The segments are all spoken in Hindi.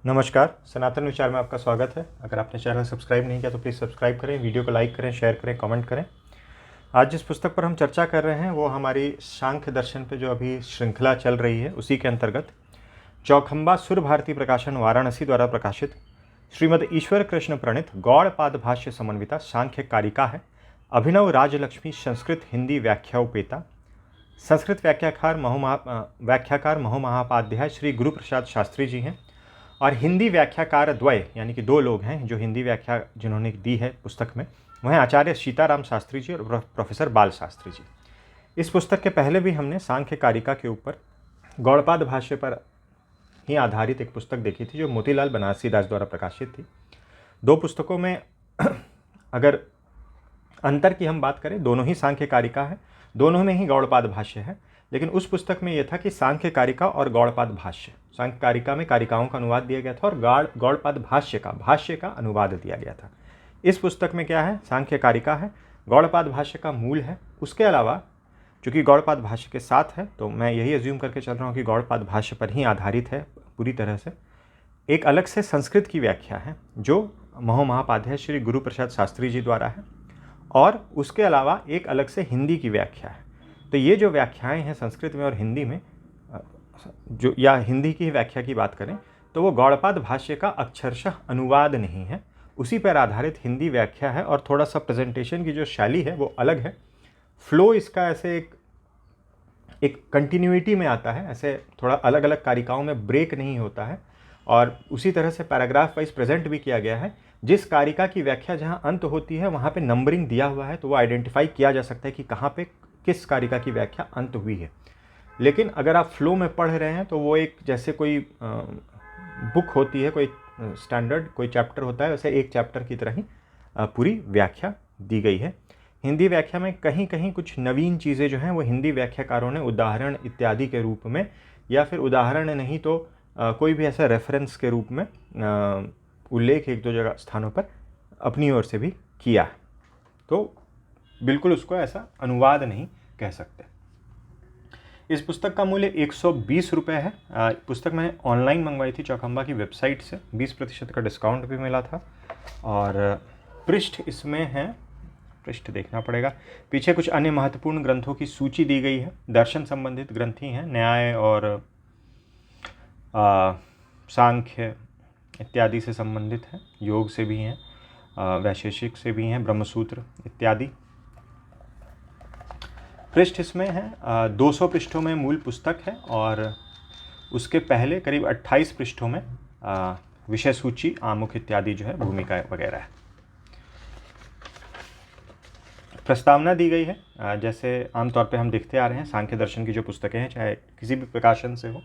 नमस्कार, सनातन विचार में आपका स्वागत है। अगर आपने चैनल सब्सक्राइब नहीं किया तो प्लीज़ सब्सक्राइब करें, वीडियो को लाइक करें, शेयर करें, कमेंट करें। आज जिस पुस्तक पर हम चर्चा कर रहे हैं वो हमारी सांख्य दर्शन पे जो अभी श्रृंखला चल रही है उसी के अंतर्गत चौखंबा सुर भारती प्रकाशन वाराणसी द्वारा प्रकाशित श्रीमद ईश्वर कृष्ण प्रणीत गौड़पाद भाष्य समन्विता सांख्य कारिका है। अभिनव राजलक्ष्मी संस्कृत हिंदी व्याख्याउपेता, संस्कृत व्याख्याकार महोमहापाध्याय श्री गुरु प्रसाद शास्त्री जी हैं और हिंदी व्याख्याकार द्वय यानी कि दो लोग हैं जो हिंदी व्याख्या जिन्होंने दी है पुस्तक में, वह हैं आचार्य सीताराम शास्त्री जी और प्रोफेसर बाल शास्त्री जी। इस पुस्तक के पहले भी हमने सांख्य कारिका के ऊपर गौड़पाद भाष्य पर ही आधारित एक पुस्तक देखी थी जो मोतीलाल बनारसी दास द्वारा प्रकाशित थी। दो पुस्तकों में अगर अंतर की हम बात करें, दोनों ही सांख्य कारिका है, दोनों में ही गौड़पाद भाष्य है, लेकिन उस पुस्तक में यह था कि सांख्य कारिका और गौड़पाद भाष्य, सांख्य कारिका में कारिकाओं का अनुवाद दिया गया था और गौड़पाद भाष्य का अनुवाद दिया गया था। इस पुस्तक में क्या है, सांख्य कारिका है, गौड़पाद भाष्य का मूल है। उसके अलावा चूँकि गौड़पाद भाष्य के साथ है तो मैं यही अज्यूम करके चल रहा हूँ कि गौड़पाद भाष्य पर ही आधारित है पूरी तरह से। एक अलग से संस्कृत की व्याख्या है जो महोमहापाध्याय श्री गुरु प्रसाद शास्त्री जी द्वारा है, और उसके अलावा एक अलग से हिंदी की व्याख्या है। तो ये जो व्याख्याएं हैं संस्कृत में और हिंदी में, जो या हिंदी की व्याख्या की बात करें तो वो गौड़पाद भाष्य का अक्षरशः अनुवाद नहीं है, उसी पर आधारित हिंदी व्याख्या है। और थोड़ा सा प्रेजेंटेशन की जो शैली है वो अलग है, फ्लो इसका ऐसे एक कंटिन्यूटी में आता है, ऐसे थोड़ा अलग अलग कारिकाओं में ब्रेक नहीं होता है, और उसी तरह से पैराग्राफ वाइज प्रेजेंट भी किया गया है। जिस कारिका की व्याख्या जहाँ अंत होती है वहाँ पे नंबरिंग दिया हुआ है, तो वो आइडेंटिफाई किया जा सकता है कि कहाँ पे किस कारिका की व्याख्या अंत हुई है। लेकिन अगर आप फ्लो में पढ़ रहे हैं तो वो एक जैसे कोई बुक होती है, कोई स्टैंडर्ड कोई चैप्टर होता है, वैसे एक चैप्टर की तरह ही पूरी व्याख्या दी गई है। हिंदी व्याख्या में कहीं कहीं कुछ नवीन चीज़ें जो हैं वो हिंदी व्याख्याकारों ने उदाहरण इत्यादि के रूप में, या फिर उदाहरण नहीं तो कोई भी ऐसा रेफरेंस के रूप में उल्लेख एक दो जगह स्थानों पर अपनी ओर से भी किया है। तो बिल्कुल उसको ऐसा अनुवाद नहीं कह सकते। इस पुस्तक का मूल्य 120 रुपये है। पुस्तक मैंने ऑनलाइन मंगवाई थी चौखंबा की वेबसाइट से, 20% का डिस्काउंट भी मिला था। और पृष्ठ इसमें है, पृष्ठ देखना पड़ेगा, पीछे कुछ अन्य महत्वपूर्ण ग्रंथों की सूची दी गई है। दर्शन संबंधित ग्रंथ ही हैं, न्याय और सांख्य इत्यादि से संबंधित है, योग से भी हैं, वैशेषिक से भी हैं, ब्रह्मसूत्र इत्यादि। पृष्ठ इसमें है 200 पृष्ठों में मूल पुस्तक है, और उसके पहले करीब 28 पृष्ठों में विषय सूची, आमुख इत्यादि जो है, भूमिका वगैरह है। प्रस्तावना दी गई है जैसे आमतौर पे हम देखते आ रहे हैं सांख्य दर्शन की जो पुस्तकें हैं, चाहे किसी भी प्रकाशन से हो।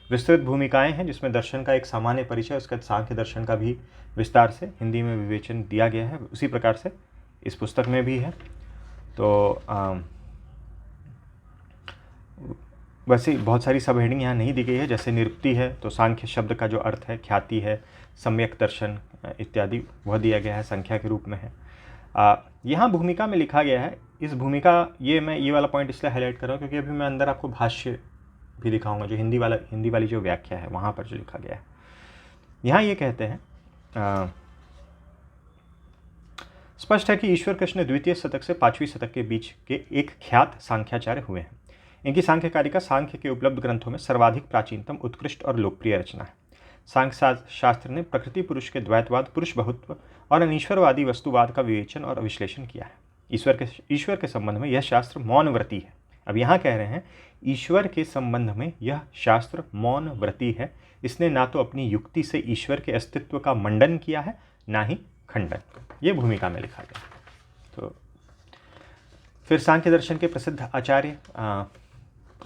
विस्तृत भूमिकाएं हैं जिसमें दर्शन का एक सामान्य परिचय, उसके बाद सांख्य दर्शन का भी विस्तार से हिंदी में विवेचन दिया गया है, उसी प्रकार से इस पुस्तक में भी है। तो वैसे बहुत सारी सब हेडिंग यहाँ नहीं दी गई है, जैसे निरुक्ति है तो सांख्य शब्द का जो अर्थ है, ख्याति है, सम्यक दर्शन इत्यादि वह दिया गया है, संख्या के रूप में है। यहाँ भूमिका में लिखा गया है, इस भूमिका मैं ये वाला पॉइंट इसलिए हाईलाइट कर रहा हूँ क्योंकि अभी मैं अंदर आपको भाष्य भी दिखाऊंगा, जो हिंदी वाली जो व्याख्या है वहाँ पर जो लिखा गया है। यहाँ ये कहते हैं, स्पष्ट है कि ईश्वर कृष्ण द्वितीय शतक से 5वीं शतक के बीच के एक ख्यात सांख्याचार्य हुए हैं। इनकी सांख्य कारिका सांख्य के उपलब्ध ग्रंथों में सर्वाधिक प्राचीनतम, उत्कृष्ट और लोकप्रिय रचना है। सांख्य शास्त्र ने प्रकृति पुरुष के द्वैतवाद, पुरुष बहुत्व और अनीश्वरवादी वस्तुवाद का विवेचन और विश्लेषण किया है। ईश्वर के संबंध में यह शास्त्र मौन व्रती है। अब यहाँ कह रहे हैं ईश्वर के संबंध में यह शास्त्र मौन व्रती है। इसने ना तो अपनी युक्ति से ईश्वर के अस्तित्व का मंडन किया है, ना ही खंडन। ये भूमिका में लिखा गया। तो फिर सांख्य दर्शन के प्रसिद्ध आचार्य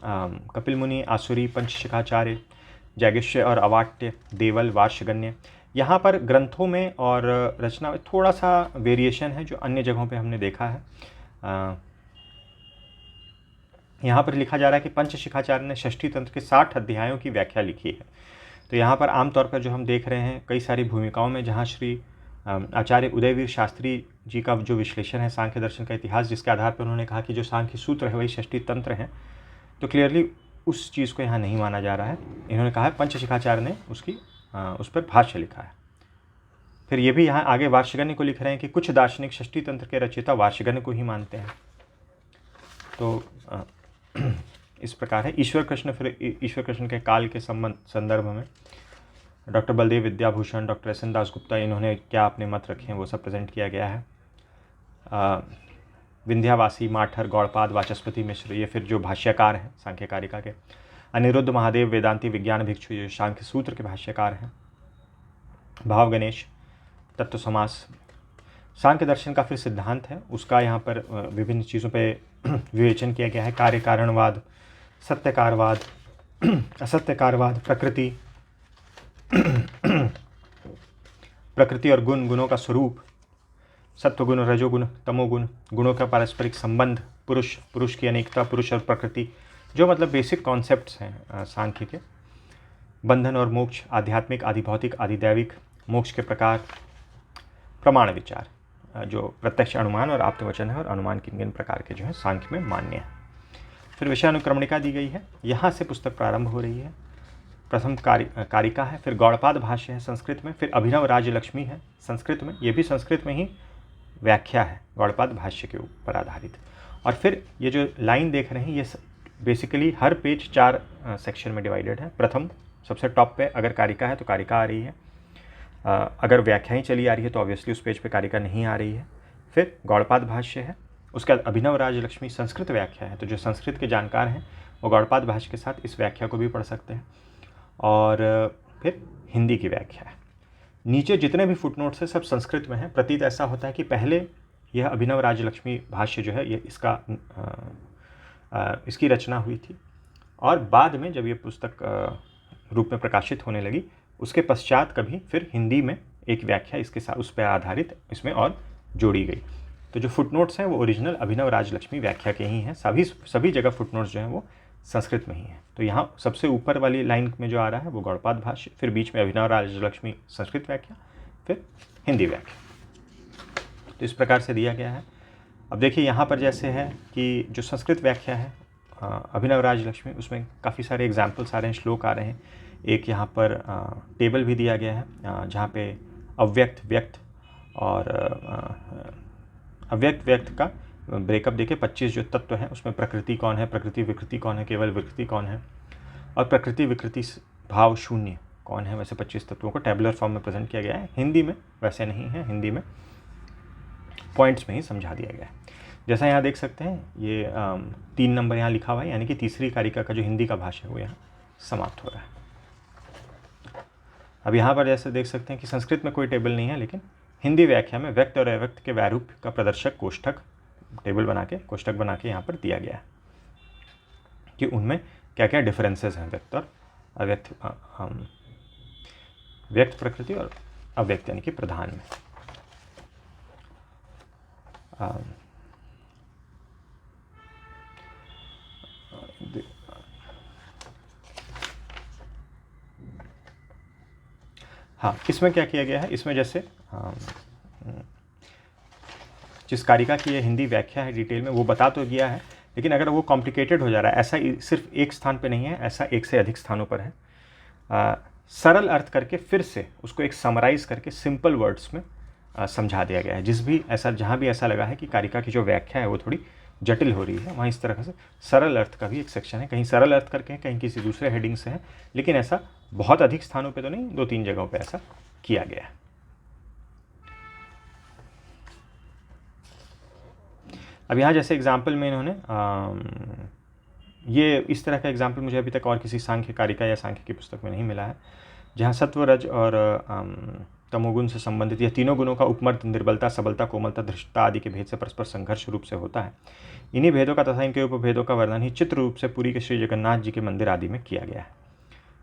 कपिल मुनि, आसुरी, पंचशिखाचार्य, जैगिष्य और अवाट्य, देवल, वार्षगण्य। यहाँ पर ग्रंथों में और रचना में थोड़ा सा वेरिएशन है जो अन्य जगहों पे हमने देखा है। यहाँ पर लिखा जा रहा है कि पंचशिखाचार्य ने षष्ठी तंत्र के 60 अध्यायों की व्याख्या लिखी है। तो यहाँ पर आमतौर पर जो हम देख रहे हैं कई सारी भूमिकाओं में, जहाँ श्री आचार्य उदयवीर शास्त्री जी का जो विश्लेषण है सांख्य दर्शन का इतिहास, जिसके आधार पर उन्होंने कहा कि जो सांख्य सूत्र है वही षष्ठी तंत्र हैं, तो क्लियरली उस चीज़ को यहाँ नहीं माना जा रहा है। इन्होंने कहा है पंचशिखाचार्य ने उसकी उस पर भाष्य लिखा है। फिर ये भी यहाँ आगे वार्षिकगण्य को लिख रहे हैं कि कुछ दार्शनिक षष्ठी तंत्र के रचयिता वार्षिकगण्य को ही मानते हैं। तो इस प्रकार है। ईश्वर कृष्ण, फिर ईश्वर कृष्ण के काल के संदर्भ में doctor Baldev Vidyabhushan, doctor SN. Dasgupta, इन्होंने क्या अपने मत रखे हैं वो सब प्रेजेंट किया गया है। विंध्यावासी, माठर, गौड़पाद, वाचस्पति मिश्र, ये फिर जो भाष्यकार हैं सांख्य कारिका के। अनिरुद्ध महादेव, वेदांती विज्ञान भिक्षु, ये सांख्य सूत्र के भाष्यकार हैं। भाव गणेश, तत्व समास, सांख्य दर्शन का फिर सिद्धांत है, उसका यहाँ पर विभिन्न चीज़ों पे विवेचन किया गया है। कार्य कारणवाद, सत्यकारवाद, असत्यकारवाद, प्रकृति और गुणों का स्वरूप, सत्वगुण, रजोगुण, तमोगुण, गुणों का पारस्परिक संबंध, पुरुष की अनेकता, पुरुष और प्रकृति, जो मतलब बेसिक कॉन्सेप्ट्स हैं सांख्य के। बंधन और मोक्ष, आध्यात्मिक, आधिभौतिक, आधिदैविक, मोक्ष के प्रकार, प्रमाण विचार, जो प्रत्यक्ष अनुमान और आप्तवचन है, और अनुमान किन किन प्रकार के जो है सांख्य में मान्य है। फिर विषयानुक्रमणिका दी गई है, यहाँ से पुस्तक प्रारंभ हो रही है। प्रथम कारिका है, फिर गौड़पाद भाष्य है संस्कृत में, फिर अभिनव राजलक्ष्मी है संस्कृत में, ये भी संस्कृत में ही व्याख्या है गौड़पाद भाष्य के ऊपर आधारित। और फिर ये जो लाइन देख रहे हैं ये बेसिकली हर पेज 4 सेक्शन में डिवाइडेड है। प्रथम सबसे टॉप पे अगर कारिका है तो कारिका आ रही है, अगर व्याख्या ही चली आ रही है तो ऑब्वियसली उस पेज पे कारिका नहीं आ रही है। फिर गौड़पाद भाष्य है, उसके बाद अभिनव राजलक्ष्मी संस्कृत व्याख्या है, तो जो संस्कृत के जानकार हैं वो गौड़पाद भाष्य के साथ इस व्याख्या को भी पढ़ सकते हैं। और फिर हिंदी की व्याख्या है। नीचे जितने भी फुटनोट्स हैं सब संस्कृत में हैं। प्रतीत ऐसा होता है कि पहले यह अभिनव राजलक्ष्मी भाष्य जो है ये इसकी रचना हुई थी, और बाद में जब ये पुस्तक रूप में प्रकाशित होने लगी उसके पश्चात कभी फिर हिंदी में एक व्याख्या इसके साथ उस पर आधारित इसमें और जोड़ी गई। तो जो फुटनोट्स हैं वो ओरिजिनल अभिनव राजलक्ष्मी व्याख्या के ही हैं। सभी जगह फुटनोट्स जो हैं वो संस्कृत में ही हैं। तो यहाँ सबसे ऊपर वाली लाइन में जो आ रहा है वो गौड़पाद भाष्य, फिर बीच में अभिनव राजलक्ष्मी संस्कृत व्याख्या, फिर हिंदी व्याख्या। तो इस प्रकार से दिया गया है। अब देखिए यहाँ पर जैसे है कि जो संस्कृत व्याख्या है अभिनव राजलक्ष्मी, उसमें काफ़ी सारे एग्जाम्पल्स आ रहे हैं, श्लोक आ रहे हैं। एक यहाँ पर टेबल भी दिया गया है जहाँ पे अव्यक्त, व्यक्त और अव्यक्त व्यक्त का ब्रेकअप देखे 25 जो तत्व हैं उसमें प्रकृति कौन है, प्रकृति विकृति कौन है, केवल विकृति कौन है, और प्रकृति विकृति भाव शून्य कौन है। वैसे 25 तत्वों को टेबुलर फॉर्म में प्रेजेंट किया गया है। हिंदी में वैसे नहीं है, हिंदी में पॉइंट्स में ही समझा दिया गया है। जैसा यहाँ देख सकते हैं ये 3 नंबर यहाँ लिखा हुआ है, यानी कि तीसरी कारिका का जो हिंदी का भाष्य है वो यहाँ समाप्त हो रहा है। अब यहाँ पर जैसे देख सकते हैं कि संस्कृत में कोई टेबल नहीं है, लेकिन हिंदी व्याख्या में व्यक्त और अव्यक्त के वैरूप का प्रदर्शक कोष्ठक टेबल बना के कोष्ठक बना के यहाँ पर दिया गया है कि उनमें क्या क्या डिफरेंसेस हैं व्यक्त और अव्यक्त, व्यक्त प्रकृति और अव्यक्त यानी कि प्रधान में। हाँ, इसमें क्या किया गया है, इसमें जैसे जिस कारिका की ये हिंदी व्याख्या है डिटेल में वो बता तो गया है, लेकिन अगर वो कॉम्प्लिकेटेड हो जा रहा है, ऐसा सिर्फ एक स्थान पे नहीं है, ऐसा एक से अधिक स्थानों पर है, सरल अर्थ करके फिर से उसको एक समराइज़ करके सिंपल वर्ड्स में समझा दिया गया है। जहाँ भी ऐसा लगा है कि कारिका की जो व्याख्या है वो थोड़ी जटिल हो रही है, वहाँ इस तरह से सरल अर्थ का भी एक सेक्शन है। कहीं सरल अर्थ करके कहीं किसी दूसरे हेडिंग से है, लेकिन ऐसा बहुत अधिक स्थानों पे तो नहीं, 2-3 जगहों पे ऐसा किया गया है। अब यहाँ जैसे एग्जाम्पल में इन्होंने ये इस तरह का एग्जाम्पल मुझे अभी तक और किसी सांख्य कारिका या सांख्य की पुस्तक में नहीं मिला है, जहाँ सत्व, रज और तमोगुण से संबंधित यह तीनों गुणों का उपमर्द, निर्बलता, सबलता, कोमलता, धृष्टता आदि के भेद से परस्पर संघर्ष रूप से होता है। इन्हीं भेदों का तथा इनके उपभेदों का वर्णन ही चित्र रूप से पुरी के श्री जगन्नाथ जी के मंदिर आदि में किया गया है।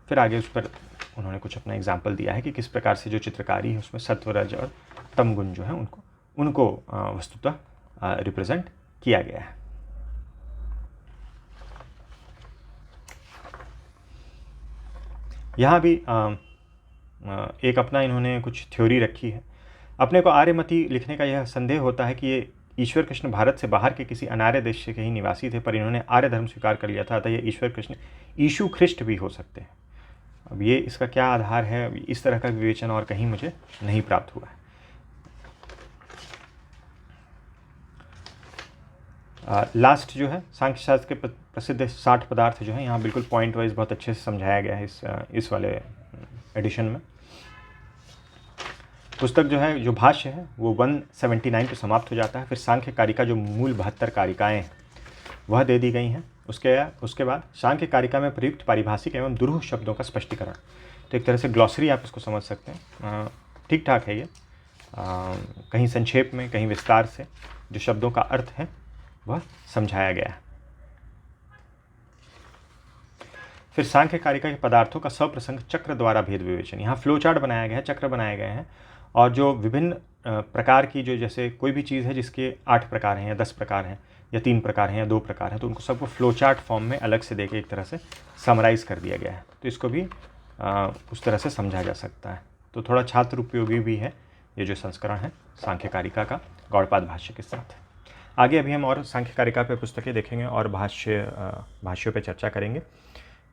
फिर आगे उस पर उन्होंने कुछ अपना एग्जाम्पल दिया है कि किस प्रकार से जो चित्रकारी है उसमें सत्व, रज और तम गुण जो है उनको वस्तुतः रिप्रेजेंट किया गया है। यहाँ भी एक अपना इन्होंने कुछ थ्योरी रखी है। अपने को आर्यमती लिखने का यह संदेह होता है कि ये ईश्वर कृष्ण भारत से बाहर के किसी अनार्य देश के ही निवासी थे, पर इन्होंने आर्य धर्म स्वीकार कर लिया था, अतः ये ईश्वर कृष्ण ईशु ख्रिस्ट भी हो सकते हैं। अब ये इसका क्या आधार है, अब इस तरह का विवेचन और कहीं मुझे नहीं प्राप्त हुआ है। लास्ट जो है सांख्य शास्त्र के प्रसिद्ध 60 पदार्थ जो है यहाँ बिल्कुल पॉइंट वाइज बहुत अच्छे से समझाया गया है इस वाले एडिशन में। पुस्तक जो है, जो भाष्य है वो 179 पे समाप्त हो जाता है। फिर सांख्य कारिका जो मूल 72 कारिकाएँ हैं वह दे दी गई हैं। उसके बाद सांख्य कारिका में प्रयुक्त पारिभाषिक एवं दुरूह शब्दों का स्पष्टीकरण, तो एक तरह से ग्लॉसरी आप इसको समझ सकते हैं। ठीक ठाक है ये, कहीं संक्षेप में कहीं विस्तार से जो शब्दों का अर्थ है वह समझाया गया है। फिर सांख्य कारिका के पदार्थों का सप्रसंग चक्र द्वारा भेद विवेचन, यहाँ फ्लो चार्ट बनाया गया है, चक्र बनाए गए हैं, और जो विभिन्न प्रकार की जो, जैसे कोई भी चीज़ है जिसके 8 प्रकार हैं या 10 प्रकार हैं या 3 प्रकार हैं या 2 प्रकार हैं, तो उनको सबको फ्लो चार्ट फॉर्म में अलग से देके एक तरह से समराइज़ कर दिया गया है। तो इसको भी उस तरह से समझा जा सकता है। तो थोड़ा छात्र उपयोगी भी है ये जो संस्करण है सांख्य कारिका का गौड़पाद भाष्य के साथ। आगे अभी हम और सांख्य कारिका पे पुस्तकें देखेंगे और भाष्यों पे चर्चा करेंगे।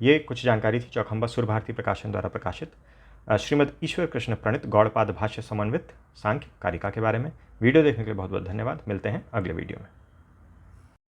ये कुछ जानकारी थी चौखंबा सुर भारती प्रकाशन द्वारा प्रकाशित श्रीमद् ईश्वर कृष्ण प्रणीत गौड़पाद भाष्य समन्वित सांख्य कारिका के बारे में। वीडियो देखने के लिए बहुत बहुत धन्यवाद। मिलते हैं अगले वीडियो में।